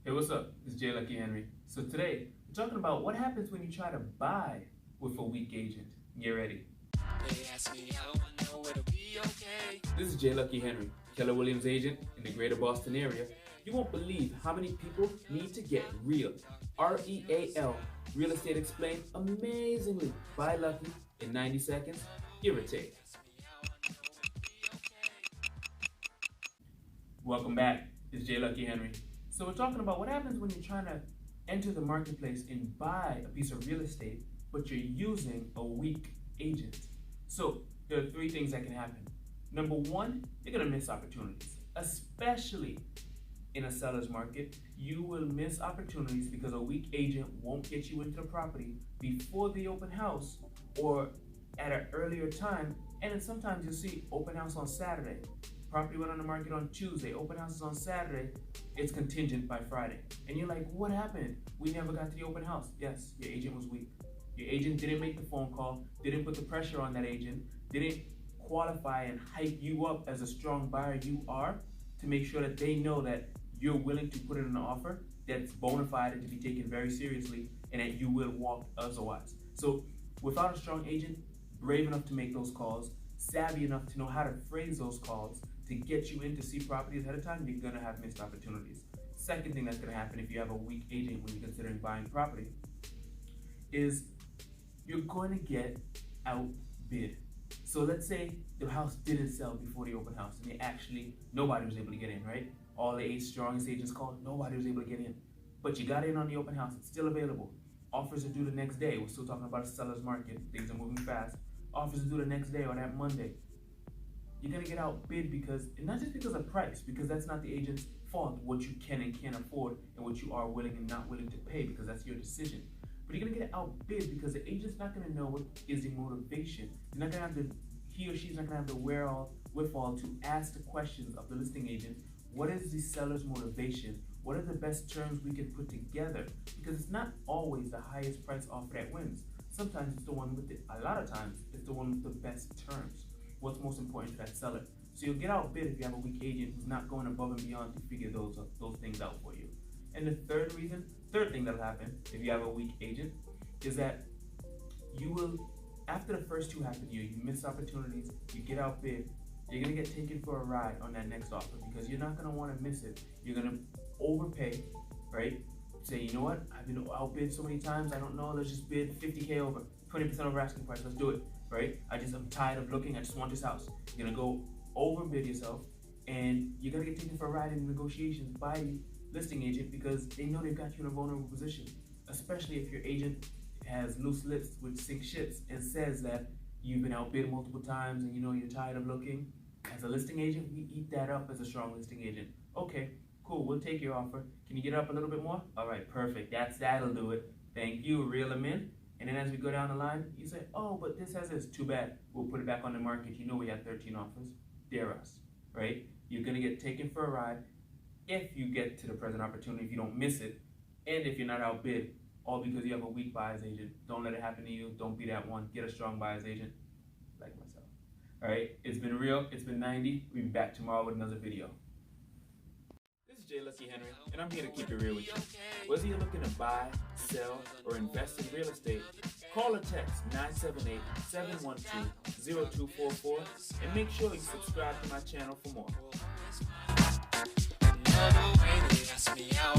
Hey, what's up? It's J. Lucky Henry. So today, we're talking about what happens when you try to buy with a weak agent. Get ready. They ask me how I know it'll be okay. This is J. Lucky Henry, Keller Williams agent in the greater Boston area. You won't believe how many people need to get real. REAL, Real Estate Explained, amazingly by Lucky in 90 seconds, give or take. Welcome back. It's J. Lucky Henry. So we're talking about what happens when you're trying to enter the marketplace and buy a piece of real estate, but you're using a weak agent. So there are three things that can happen. Number one, you're gonna miss opportunities, especially in a seller's market. You will miss opportunities because a weak agent won't get you into the property before the open house or at an earlier time. And then sometimes you'll see open house on Saturday. Property went on the market on Tuesday, open house is on Saturday, it's contingent by Friday. And you're like, what happened? We never got to the open house. Yes, your agent was weak. Your agent didn't make the phone call, didn't put the pressure on that agent, didn't qualify and hype you up as a strong buyer you are to make sure that they know that you're willing to put in an offer that's bona fide and to be taken very seriously and that you will walk otherwise. So without a strong agent, brave enough to make those calls, savvy enough to know how to phrase those calls to get you in to see properties ahead of time, you're gonna have missed opportunities. Second thing that's gonna happen if you have a weak agent when you're considering buying property is you're going to get outbid. So let's say the house didn't sell before the open house and nobody was able to get in, right? All the 8 strongest agents called, nobody was able to get in. But you got in on the open house, it's still available. Offers are due the next day. We're still talking about a seller's market, things are moving fast. Offers are due the next day or that Monday. You're gonna get outbid because, and not just because of price, because that's not the agent's fault, what you can and can't afford and what you are willing and not willing to pay, because that's your decision. But you're gonna get outbid because the agent's not gonna know what is the motivation. You're not gonna have he or she's not gonna have the wherewithal to ask the questions of the listing agent. What is the seller's motivation? What are the best terms we can put together? Because it's not always the highest price offer that wins. Sometimes it's the one with a lot of times, it's the one with the best terms. What's most important to that seller. So you'll get outbid if you have a weak agent who's not going above and beyond to figure those things out for you. And the third thing that'll happen if you have a weak agent is that you will, after the first two happen to you, you miss opportunities, you get outbid, you're gonna get taken for a ride on that next offer because you're not gonna wanna miss it. You're gonna overpay, right? Say, you know what, I've been outbid so many times, I don't know, let's just bid 50K over, 20% over asking price, let's do it, right? I'm tired of looking, I just want this house. You're gonna go overbid yourself and you're gonna get taken for a ride in negotiations by the listing agent because they know they've got you in a vulnerable position, especially if your agent has loose lips which sink ships and says that you've been outbid multiple times and you know you're tired of looking. As a listing agent, we eat that up as a strong listing agent. Okay, cool, we'll take your offer. Can you get up a little bit more? All right, perfect, that'll do it. Thank you, reel them in. And then as we go down the line, you say, oh, but this has this, too bad. We'll put it back on the market. You know we had 13 offers, dare us, right? You're gonna get taken for a ride if you get to the present opportunity, if you don't miss it, and if you're not outbid, all because you have a weak buyer's agent. Don't let it happen to you, don't be that one. Get a strong buyer's agent, like myself. All right, it's been real, it's been 90. We'll be back tomorrow with another video. This is J. Lucky Henry, and I'm here to keep it real with you. Whether you're looking to buy, sell, or invest in real estate, call or text 978-712-0244 and make sure you subscribe to my channel for more. Another way they ask me how